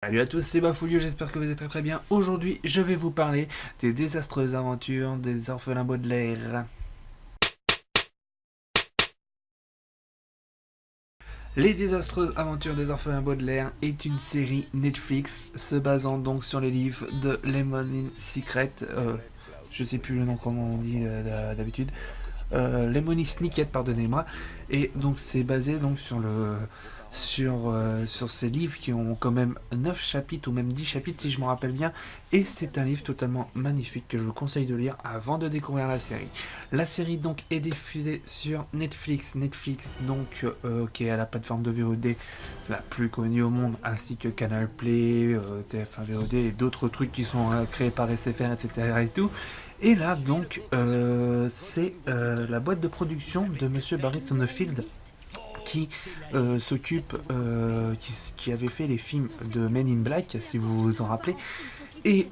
Salut à tous, c'est Bafoulio, j'espère que vous êtes très bien. Aujourd'hui, je vais vous parler des désastreuses aventures des orphelins Baudelaire. Les désastreuses aventures des orphelins Baudelaire est une série Netflix se basant donc sur les livres de Lemony Secret. Je sais plus le nom comment on dit d'habitude. Lemony Snicket, pardonnez-moi. Et donc c'est basé donc sur ces livres qui ont quand même 9 chapitres ou même 10 chapitres si je me rappelle bien. Et c'est un livre totalement magnifique que je vous conseille de lire avant de découvrir la série. La série donc est diffusée sur Netflix. Netflix donc qui est à la plateforme de VOD la plus connue au monde, ainsi que Canal Play, TF1 VOD et d'autres trucs qui sont créés par SFR, etc. et tout. Et là, donc, c'est la boîte de production de Monsieur Barry Sonnenfeld qui s'occupe, qui avait fait les films de Men in Black, si vous vous en rappelez. Et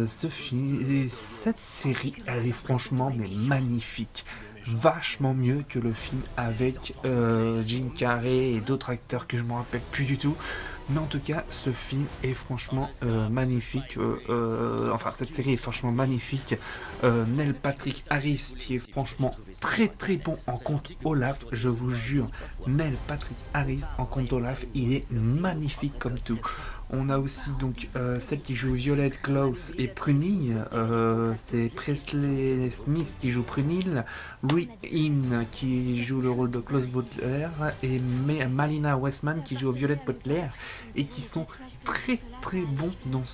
cette série, elle est franchement mais magnifique. Vachement mieux que le film avec Jim Carrey et d'autres acteurs que je ne me rappelle plus du tout. Mais en tout cas, ce film est franchement magnifique. Enfin, cette série est franchement magnifique. Neil Patrick Harris, qui est franchement très très bon en conte Olaf, je vous jure. Neil Patrick Harris en conte Olaf, il est magnifique comme tout. On a aussi donc celle qui joue Violet Klaus et Prunille, c'est Presley Smith qui joue Prunille, Louis In qui joue le rôle de Klaus Butler et Malina Westman qui joue Violet Butler et qui sont très très bons dans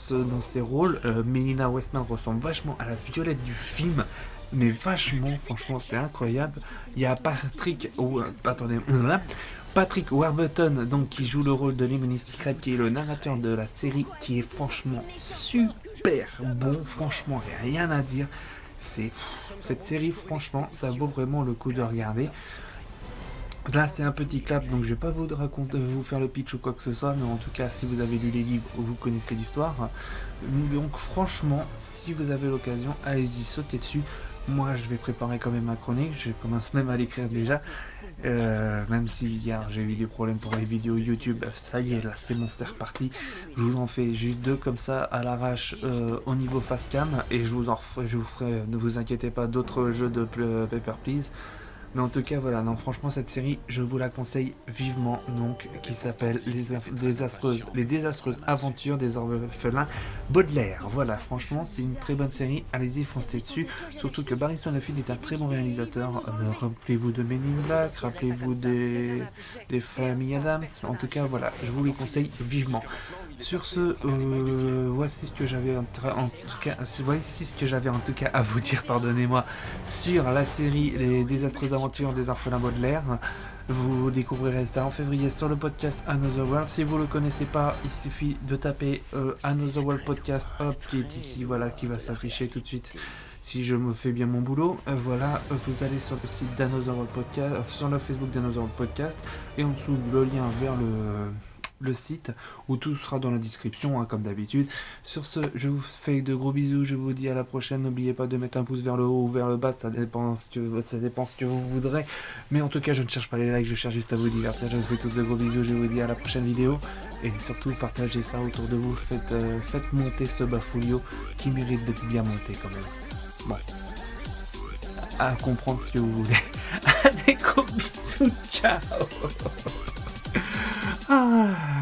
ces rôles. Melina Westman ressemble vachement à la Violette du film. Mais vachement, franchement, c'est incroyable. Il y a Patrick, attendez, Patrick Warburton, donc qui joue le rôle de Lemony Secret, qui est le narrateur de la série, qui est franchement super bon. Franchement, rien à dire. Cette série, franchement, ça vaut vraiment le coup de regarder. Là, c'est un petit clap, donc je vais pas vous faire le pitch ou quoi que ce soit, mais en tout cas, si vous avez lu les livres, vous connaissez l'histoire. Donc, franchement, si vous avez l'occasion, allez-y, sautez dessus. Moi, je vais préparer quand même ma chronique, je commence même à l'écrire déjà. Même si hier j'ai eu des problèmes pour les vidéos YouTube, ça y est, là c'est bon, c'est reparti. Je vous en fais juste deux comme ça à l'arrache au niveau face cam, et je vous ferai, ne vous inquiétez pas, d'autres jeux de Paper Please. Mais en tout cas, voilà, non, franchement, cette série, je vous la conseille vivement, donc, qui s'appelle les désastreuses aventures des orphelins Baudelaire. Voilà, franchement, c'est une très bonne série, allez-y, foncez dessus. Surtout que Barry Sonnenfeld est un très bon réalisateur. Rappelez-vous de Men in Black, rappelez-vous des Family Adams. En tout cas, voilà, je vous les conseille vivement. Sur ce, voici ce que j'avais en tout cas à vous dire, pardonnez-moi, sur la série Les désastreuses aventures des orphelins Baudelaire. Vous découvrirez ça en février sur le podcast Another World. Si vous ne le connaissez pas, il suffit de taper Another World Podcast, hop, qui est ici, voilà, qui va s'afficher tout de suite. Si je me fais bien mon boulot, voilà, vous allez sur le site d'Another World Podcast, sur le Facebook d'Another World Podcast, et en dessous le lien vers le site, où tout sera dans la description, hein, comme d'habitude. Sur ce, je vous fais de gros bisous, je vous dis à la prochaine. N'oubliez pas de mettre un pouce vers le haut ou vers le bas, ça dépend ce que vous voudrez. Mais en tout cas, je ne cherche pas les likes, je cherche juste à vous divertir. Je vous fais tous de gros bisous, je vous dis à la prochaine vidéo. Et surtout, partagez ça autour de vous, faites monter ce Bafoulio qui mérite de bien monter quand même. Bon, à comprendre ce que vous voulez. Allez, gros bisous, ciao. Ah.